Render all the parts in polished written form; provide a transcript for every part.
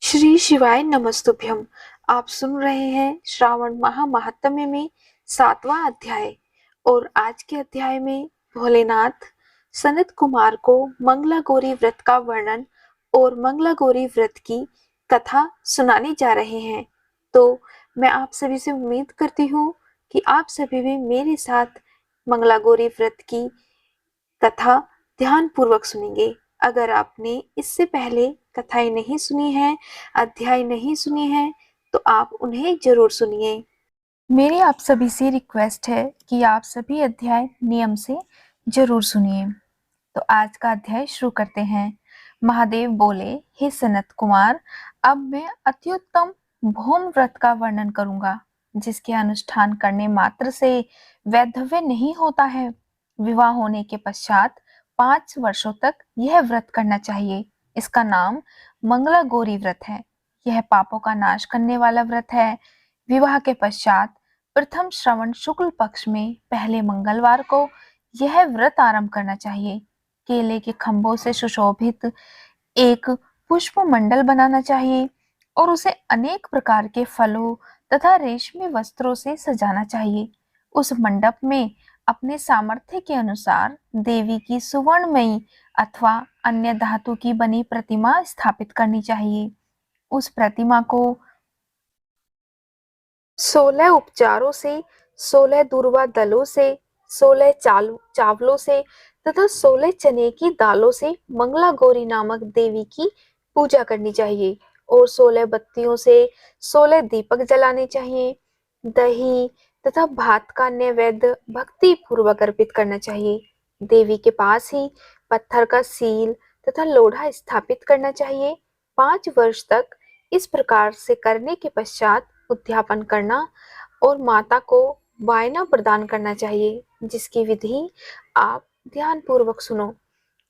श्री शिवाय नमस्तुभ्यम। आप सुन रहे हैं श्रावण माह महात्म्य में 7वां अध्याय। और आज के अध्याय में भोलेनाथ सनत कुमार को मंगला गौरी व्रत का वर्णन और मंगला गौरी व्रत की कथा सुनाने जा रहे हैं। तो मैं आप सभी से उम्मीद करती हूँ कि आप सभी भी मेरे साथ मंगला गौरी व्रत की कथा ध्यान पूर्वक सुनेंगे। अगर आपने इससे पहले कथाएं नहीं सुनी है, अध्याय नहीं सुनी है, तो आप उन्हें जरूर सुनिए। मेरी आप सभी से रिक्वेस्ट है कि आप सभी अध्याय नियम से जरूर सुनिए। तो आज का अध्याय शुरू करते हैं। महादेव बोले, हे सनत कुमार, अब मैं अत्युत्तम भौम व्रत का वर्णन करूंगा, जिसके अनुष्ठान करने मात्र से वैधव्य नहीं होता है। विवाह होने के पश्चात 5 वर्षों तक यह व्रत करना चाहिए। इसका नाम मंगला गौरी व्रत है। यह पापों का नाश करने वाला व्रत है। विवाह के पश्चात प्रथम श्रवण शुक्ल पक्ष में पहले मंगलवार को यह व्रत आरंभ करना चाहिए। केले के खंभों से सुशोभित एक पुष्प मंडल बनाना चाहिए और उसे अनेक प्रकार के फलों तथा रेशमी वस्त्रों से सजाना चाहिए। उस मंडप में अपने सामर्थ्य के अनुसार देवी की सुवर्णमयी अथवा अन्य धातु की बनी प्रतिमा स्थापित करनी चाहिए। उस प्रतिमा को 16 उपचारों से, 16 दूर्वा दलों से, 16 चावलों से तथा 16 चने की दालों से मंगला गौरी नामक देवी की पूजा करनी चाहिए और 16 बत्तियों से 16 दीपक जलाने चाहिए। दही तथा भात का नैवेद्य भक्ति पूर्वक अर्पित करना चाहिए। देवी के पास ही पत्थर का सील तथा लोढ़ा स्थापित करना चाहिए। 5 वर्ष तक इस प्रकार से करने के पश्चात उद्यापन करना और माता को वायना प्रदान करना चाहिए, जिसकी विधि आप ध्यान पूर्वक सुनो।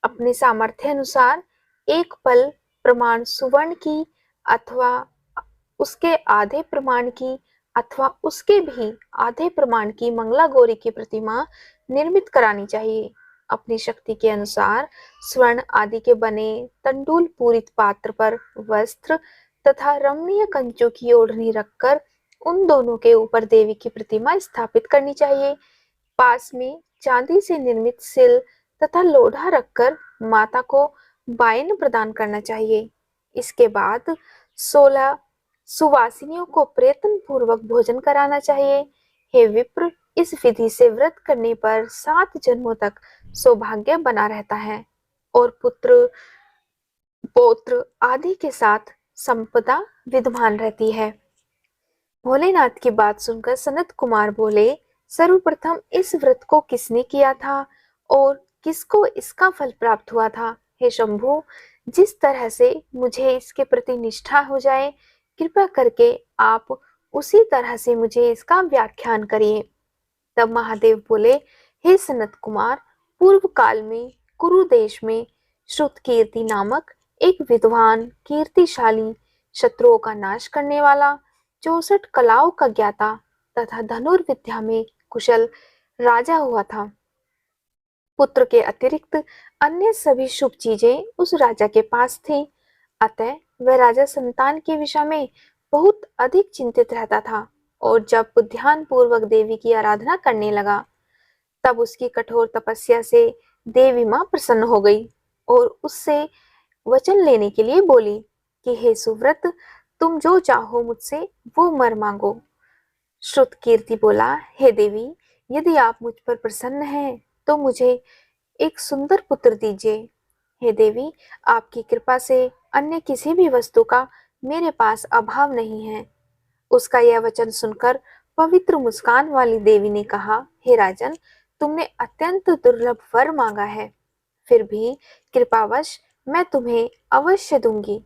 अपने सामर्थ्य अनुसार एक पल प्रमाण सुवर्ण की अथवा उसके आधे प्रमाण की अथवा उसके भी आधे प्रमाण की मंगला गौरी की प्रतिमा निर्मित करानी चाहिए। अपनी शक्ति के अनुसार स्वर्ण आदि के बने तंडुल पूरित पात्र पर वस्त्र तथा रमणीय कंचों की ओढ़नी रखकर उन दोनों के ऊपर देवी की प्रतिमा स्थापित करनी चाहिए। पास में चांदी से निर्मित सिल तथा लोढ़ा रखकर माता को वायन प्रदान करना चाहिए। इसके बाद 16 सुवासिनियों को प्रयत्न पूर्वक भोजन कराना चाहिए। हे विप्र, इस विधि से व्रत करने पर 7 जन्मों तक सौभाग्य बना रहता है और पुत्र पौत्र आदि के साथ संपदा विद्यमान रहती है। भोलेनाथ की बात सुनकर सनत कुमार बोले, सर्वप्रथम इस व्रत को किसने किया था और किसको इसका फल प्राप्त हुआ था? हे शंभु, जिस तरह से मुझे इसके प्रति निष्ठा हो जाए, कृपा करके आप उसी तरह से मुझे इसका व्याख्यान करिए। तब महादेव बोले, हे सनत कुमार, पूर्व काल में कुरु देश में श्रुतकीर्ति नामक एक विद्वान, कीर्तिशाली, शत्रुओं का नाश करने वाला, 64 कलाओं का ज्ञाता तथा धनुर्विद्या में कुशल राजा हुआ था। पुत्र के अतिरिक्त अन्य सभी शुभ चीजें उस राजा के पास थी। अतः वह राजा संतान के विषय में बहुत अधिक चिंतित रहता था और जब ध्यान पूर्वक देवी की आराधना करने लगा, तब उसकी कठोर तपस्या से देवी मां प्रसन्न हो गई और उससे वचन लेने के लिए बोली कि हे सुव्रत, तुम जो चाहो मुझसे वो वर मांगो। श्रुतकीर्ति बोला, हे देवी, यदि आप मुझ पर प्रसन्न हैं तो मुझे एक सुंदर पुत्र दीजिए। हे देवी, आपकी कृपा से अन्य किसी भी वस्तु का मेरे पास अभाव नहीं है। उसका यह वचन सुनकर पवित्र मुस्कान वाली देवी ने कहा, हे राजन, तुमने अत्यंत दुर्लभ वर मांगा है, फिर भी कृपावश मैं तुम्हें अवश्य दूंगी।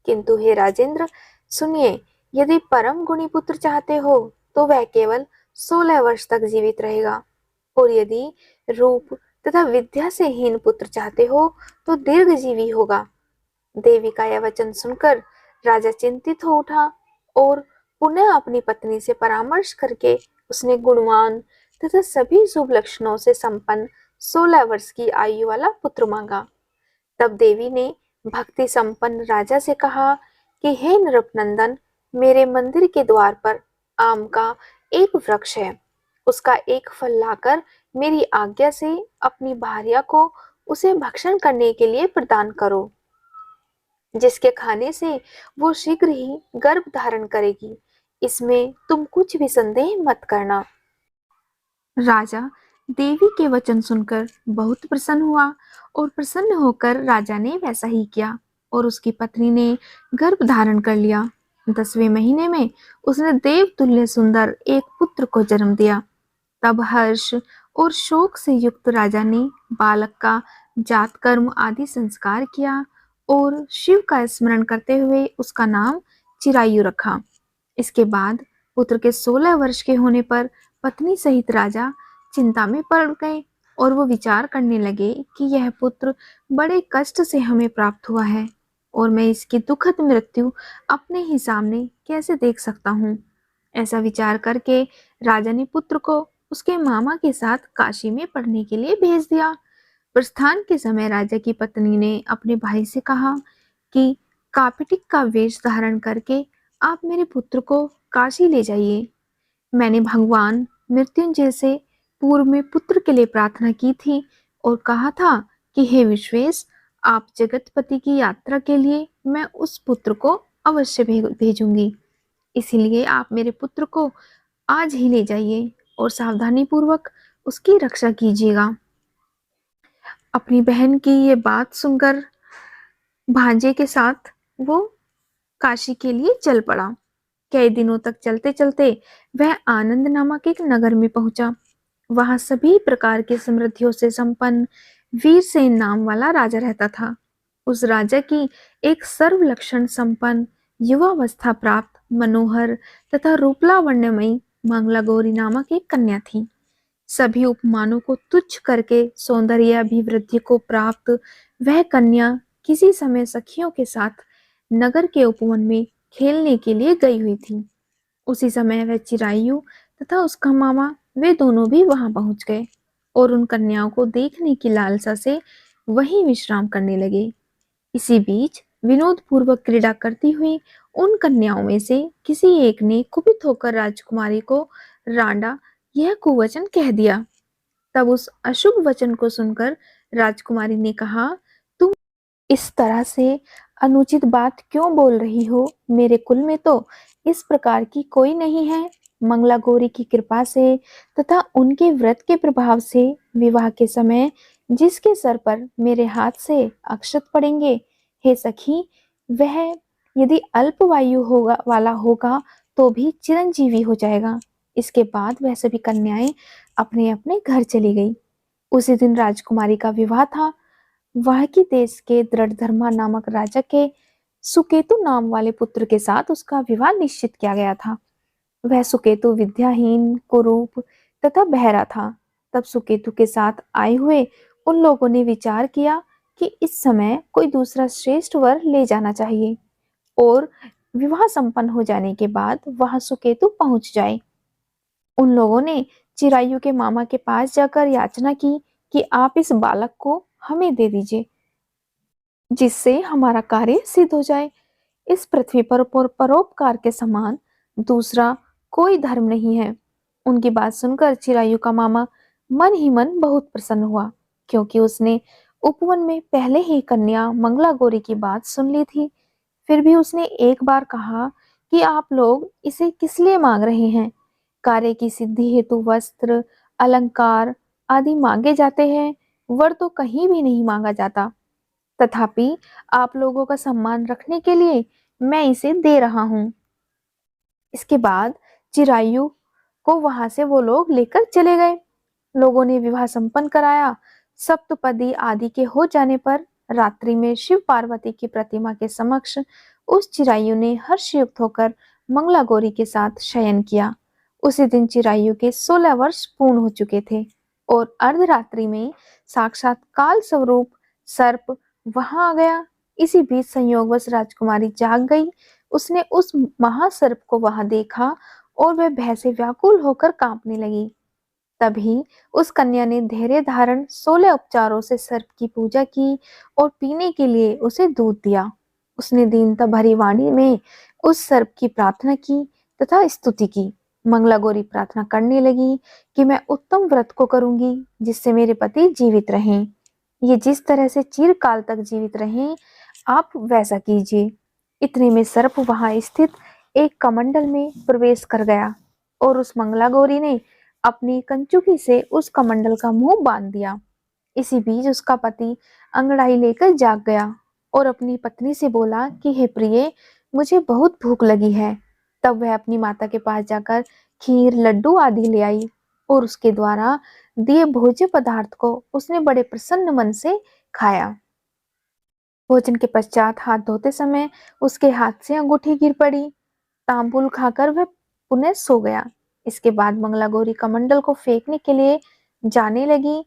किंतु हे राजेंद्र, सुनिए, यदि परम गुणी पुत्र चाहते हो तो वह केवल 16 वर्ष तक जीवित रहेगा, और यदि रूप तथा विद्या से हीन पुत्र चाहते हो तो दीर्घजीवी होगा। देवी का यह वचन सुनकर राजा चिंतित हो उठा और पुनः अपनी पत्नी से परामर्श करके उसने गुणवान तथा सभी शुभ लक्षणों से संपन्न 16 वर्ष की आयु वाला पुत्र मांगा। तब देवी ने भक्ति संपन्न राजा से कहा, कि हे नृपनंदन, मेरे मंदिर के द्वार पर आम का एक वृक्ष है। उसका एक फल लाकर मेरी आज्ञा से अपनी भार्या को उसे भक्षण करने के लिए प्रदान करो, जिसके खाने से वो शीघ्र ही गर्भ धारण करेगी। इसमें तुम कुछ भी संदेह मत करना। राजा देवी के वचन सुनकर बहुत प्रसन्न हुआ और प्रसन्न होकर राजा ने वैसा ही किया और उसकी पत्नी ने गर्भ धारण कर लिया। 10वें महीने में उसने देवतुल्य सुंदर एक पुत्र को जन्म दिया। तब हर्ष और शोक से युक्त राजा ने बालक का जात कर्म आदि संस्कार किया और शिव का स्मरण करते हुए उसका नाम चिरायु रखा। इसके बाद पुत्र के 16 वर्ष के होने पर पत्नी सहित राजा चिंता में पड़ गए और वो विचार करने लगे कि यह पुत्र बड़े कष्ट से हमें प्राप्त हुआ है और मैं इसकी दुखद मृत्यु अपने ही सामने कैसे देख सकता हूँ। ऐसा विचार करके राजा ने पुत्र को उसके मामा के साथ काशी में पढ़ने के लिए भेज दिया। प्रस्थान के समय राजा की पत्नी ने अपने भाई से कहा कि कापिटिक का वेश धारण करके आप मेरे पुत्र को काशी ले जाइए। मैंने भगवान मृत्युंजय से पूर्व में पुत्र के लिए प्रार्थना की थी और कहा था कि हे विश्वेश, आप जगतपति की यात्रा के लिए मैं उस पुत्र को अवश्य भेजूंगी। इसीलिए आप मेरे पुत्र को आज ही ले जाइए और सावधानी पूर्वक उसकी रक्षा कीजिएगा। अपनी बहन की ये बात सुनकर भांजे के साथ वो काशी के लिए चल पड़ा। कई दिनों तक चलते चलते वह आनंद नामक एक नगर में पहुंचा। वहां सभी प्रकार की समृद्धियों से संपन्न वीरसेन नाम वाला राजा रहता था। उस राजा की एक सर्वलक्षण संपन्न युवावस्था प्राप्त मनोहर तथा रूपलावण्यमयी मंगला गौरी नामक एक कन्या थी। सभी उपमानों को तुच्छ करके सौंदर्य अभिवृद्धि को प्राप्त वह कन्या किसी समय सखियों के साथ नगर के उपवन में खेलने के लिए गई हुई थी। उसी समय वह चिरायु तथा उसका मामा वे दोनों भी वहां पहुंच गए और उन कन्याओं को देखने की लालसा से वहीं विश्राम करने लगे। इसी बीच विनोद पूर्वक क्रीड़ा करती हुई उन कन्याओं में से किसी एक ने कुपित होकर राजकुमारी को रांडा यह कुवचन कह दिया। तब उस अशुभ वचन को सुनकर राजकुमारी ने कहा, तुम इस तरह से अनुचित बात क्यों बोल रही हो? मेरे कुल में तो इस प्रकार की कोई नहीं है। मंगला गौरी की कृपा से तथा उनके व्रत के प्रभाव से विवाह के समय जिसके सर पर मेरे हाथ से अक्षत पड़ेंगे, हे सखी, वह यदि अल्पवायु होगा वाला होगा तो भी चिरंजीवी हो जाएगा। इसके बाद वह सभी कन्याएं अपने अपने घर चली गई। उसी दिन राजकुमारी का विवाह था। वाहकी देश के दृढ़धर्मा नामक राजा के सुकेतु नाम वाले पुत्र के साथ उसका विवाह निश्चित किया गया था। वह सुकेतु विद्याहीन, कुरूप तथा बहरा था। तब सुकेतु के साथ आए हुए उन लोगों ने विचार किया कि इस समय कोई दूसरा श्रेष्ठ वर ले जाना चाहिए और विवाह संपन्न हो जाने के बाद वहां सुकेतु पहुंच जाए। उन लोगों ने चिरायु के मामा के पास जाकर याचना की कि आप इस बालक को हमें दे दीजिए, जिससे हमारा कार्य सिद्ध हो जाए। इस पृथ्वी पर परोपकार के समान दूसरा कोई धर्म नहीं है। उनकी बात सुनकर चिरायु का मामा मन ही मन बहुत प्रसन्न हुआ, क्योंकि उसने उपवन में पहले ही कन्या मंगला गौरी की बात सुन ली थी। फिर भी उसने एक बार कहा कि आप लोग इसे किस लिए मांग रहे हैं? कार्य की सिद्धि हेतु वस्त्र, अलंकार आदि मांगे जाते हैं, वर तो कहीं भी नहीं मांगा जाता। तथापि आप लोगों का सम्मान रखने के लिए मैं इसे दे रहा हूँ। इसके बाद चिरायु को वहां से वो लोग लेकर चले गए। लोगों ने विवाह संपन्न कराया। सप्तपदी आदि के हो जाने पर रात्रि में शिव पार्वती की प्रतिमा के समक्ष उस चिरायु ने हर्षयुक्त होकर मंगला गौरी के साथ शयन किया। उसी दिन चिरायु के 16 वर्ष पूर्ण हो चुके थे और अर्धरात्रि में साक्षात काल स्वरूप सर्प वहां आ गया। इसी बीच संयोगवश राजकुमारी जाग गई। उसने उस महासर्प को वहां देखा और वह भय से व्याकुल होकर कांपने लगी। तभी उस कन्या ने धैर्य धारण 16 उपचारों से सर्प की पूजा की और पीने के लिए उसे दूध दिया। उसने दीनता भरी वाणी में उस सर्प की प्रार्थना की तथा स्तुति की। मंगला गौरी प्रार्थना करने लगी कि मैं उत्तम व्रत को करूंगी जिससे मेरे पति जीवित रहें। ये जिस तरह से चिरकाल तक जीवित रहें, आप वैसा कीजिए। इतने में सर्प वहां स्थित एक कमंडल में प्रवेश कर गया और उस मंगला गौरी ने अपनी कंचुकी से उस कमंडल का मुंह बांध दिया। इसी बीच उसका पति अंगड़ाई लेकर जाग गया और अपनी पत्नी से बोला कि हे प्रिय, मुझे बहुत भूख लगी है। तब वह अपनी माता के पास जाकर खीर, लड्डू आदि ले आई और उसके द्वारा दिए भोज्य पदार्थ को उसने बड़े प्रसन्न मन से खाया। भोजन के पश्चात हाथ धोते समय उसके हाथ से अंगूठी गिर पड़ी। तांबुल खाकर वह पुनः सो गया। इसके बाद मंगला गौरी कमंडल को फेंकने के लिए जाने लगी।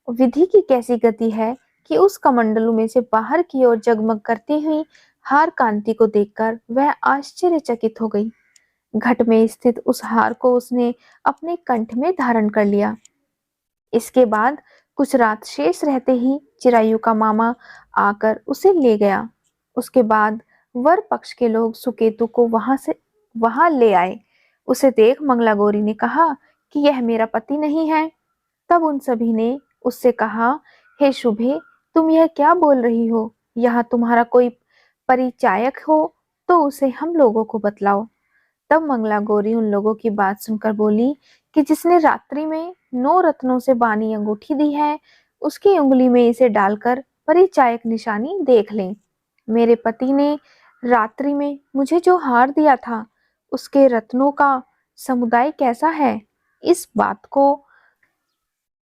विधि की कैसी गति है कि उस कमंडलू में से बाहर की ओर जगमग करती हुई हार कांति को देखकर वह आश्चर्यचकित हो गई। घट में स्थित उस हार को उसने अपने कंठ में धारण कर लिया। इसके बाद कुछ रात शेष रहते ही चिरायु का मामा आकर उसे ले गया। उसके बाद वर पक्ष के लोग सुकेतु को वहां ले आए। उसे देख मंगला गौरी ने कहा कि यह मेरा पति नहीं है। तब उन सभी ने उससे कहा, हे शुभे, तुम यह क्या बोल रही हो? यहाँ तुम्हारा कोई परिचायक हो तो उसे हम लोगों को बतलाओ। तब मंगला गौरी उन लोगों की बात सुनकर बोली कि जिसने रात्रि में 9 रत्नों से बानी अंगूठी दी है, उसकी उंगली में इसे डालकर परिचायक निशानी देख लें। मेरे पति ने रात्रि में मुझे जो हार दिया था, उसके रत्नों का समुदाय कैसा है, इस बात को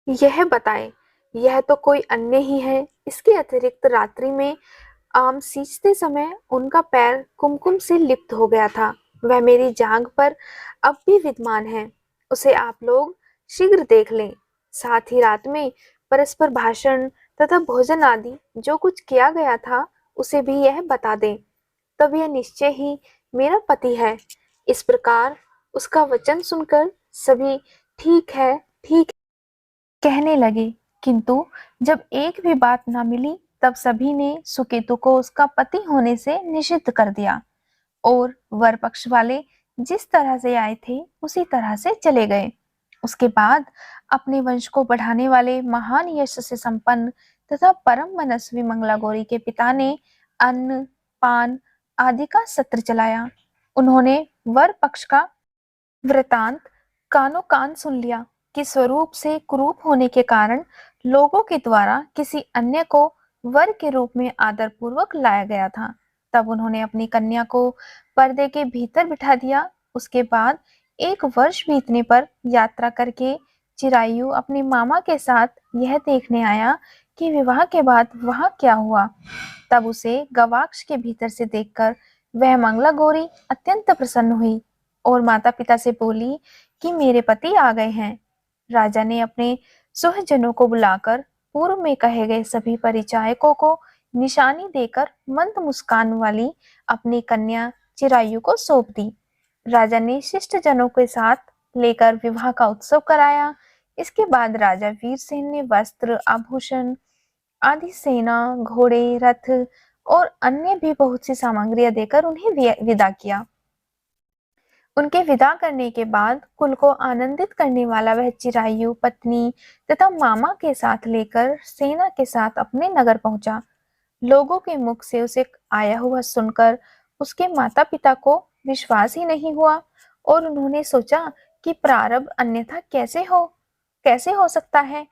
यह बताए। यह तो कोई अन्य ही है। इसके अतिरिक्त रात्रि में आम सींचते समय उनका पैर कुमकुम से लिप्त हो गया था। वह मेरी जांघ पर अब भी विद्यमान है। उसे आप लोग शीघ्र देख लें। साथ ही रात में परस्पर भाषण तथा भोजन आदि जो कुछ किया गया था, उसे भी यह बता दें। तब यह निश्चय ही मेरा पति है। इस प्रकार उसका वचन सुनकर सभी ठीक है, ठीक कहने लगे, किंतु जब एक भी बात न मिली तब सभी ने सुकेतु को उसका पति होने से निषिद्ध कर दिया और वर पक्ष वाले जिस तरह से आए थे उसी तरह से चले गए। उसके बाद अपने वंश को बढ़ाने वाले महान यश से संपन्न तथा परम मनस्वी मंगला गौरी के पिता ने अन्न पान आदि का सत्र चलाया। उन्होंने वर पक्ष का वृतांत कानो कान सुन लिया कि स्वरूप से कुरूप होने के कारण लोगों के द्वारा किसी अन्य को वर के रूप में आदर पूर्वक लाया गया था। तब उन्होंने अपनी कन्या को पर्दे के भीतर बिठा दिया। उसके बाद 1 वर्ष बीतने पर यात्रा करके चिरायु अपने मामा के साथ यह देखने आया कि विवाह के बाद वहां क्या हुआ। तब उसे गवाक्ष के भीतर से देखकर वह मंगला गौरी अत्यंत प्रसन्न हुई और माता पिता से बोली कि मेरे पति आ गए हैं। राजा ने अपने सुहजनों को बुलाकर पूर्व में कहे गए सभी परिचायकों को निशानी देकर मंद मुस्कान वाली अपनी कन्या चिरायु को सौंप दी। राजा ने शिष्ट जनों के साथ लेकर विवाह का उत्सव कराया। इसके बाद राजा वीरसेन ने वस्त्र, आभूषण आदि, सेना, घोड़े, रथ और अन्य भी बहुत सी सामग्रियां देकर उन्हें विदा किया। उनके विदा करने के बाद कुल को आनंदित करने वाला वह चिरायु पत्नी तथा मामा के साथ लेकर सेना के साथ अपने नगर पहुंचा। लोगों के मुख से उसे आया हुआ सुनकर उसके माता पिता को विश्वास ही नहीं हुआ और उन्होंने सोचा कि प्रारब्ध अन्यथा कैसे हो सकता है।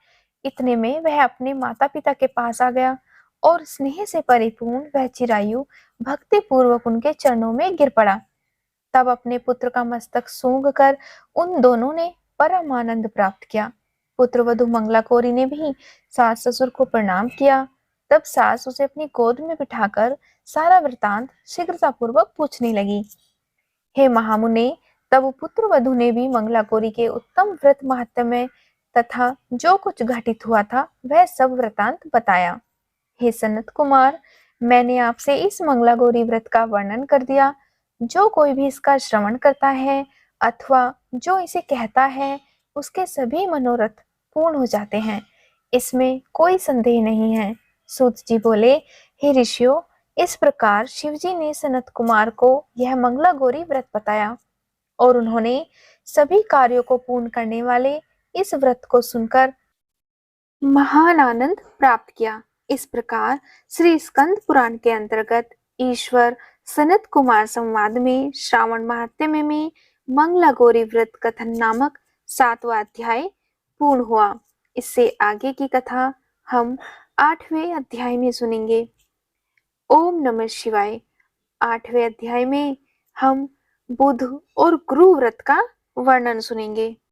इतने में वह अपने माता पिता के पास आ गया और स्नेह से परिपूर्ण वह चिरायु भक्ति पूर्वक उनके चरणों में गिर पड़ा। तब अपने पुत्र का मस्तक सूंघ कर उन दोनों ने परम आनंद प्राप्त किया। पुत्र वधु मंगला गौरी ने भी सास ससुर को प्रणाम किया। तब सास उसे अपनी गोद में बिठाकर सारा वृतांत शीघ्रता पूर्वक पूछने लगी। हे महामुने, तब पुत्र वधु ने भी मंगला गौरी के उत्तम व्रत महात्म्य तथा जो कुछ घटित हुआ था वह सब वृतांत बताया। हे सनत कुमार, मैंने आपसे इस मंगला गौरी व्रत का वर्णन कर दिया। जो कोई भी इसका श्रवण करता है अथवा जो इसे कहता है, उसके सभी मनोरथ पूर्ण हो जाते हैं। इसमें कोई संदेह नहीं है। सूत जी बोले, हे ऋषियों, इस प्रकार शिवजी ने सनत कुमार को यह मंगला गौरी व्रत बताया और उन्होंने सभी कार्यों को पूर्ण करने वाले इस व्रत को सुनकर महान आनंद प्राप्त किया। इस प्रकार श्री स्कंद पुराण के अंतर्गत ईश्वर सनत कुमार संवाद में श्रावण महात्म्य में मंगला गौरी व्रत कथन नामक 7वां अध्याय पूर्ण हुआ। इससे आगे की कथा हम 8वें अध्याय में सुनेंगे। ओम नमः शिवाय। 8वें अध्याय में हम बुध और गुरु व्रत का वर्णन सुनेंगे।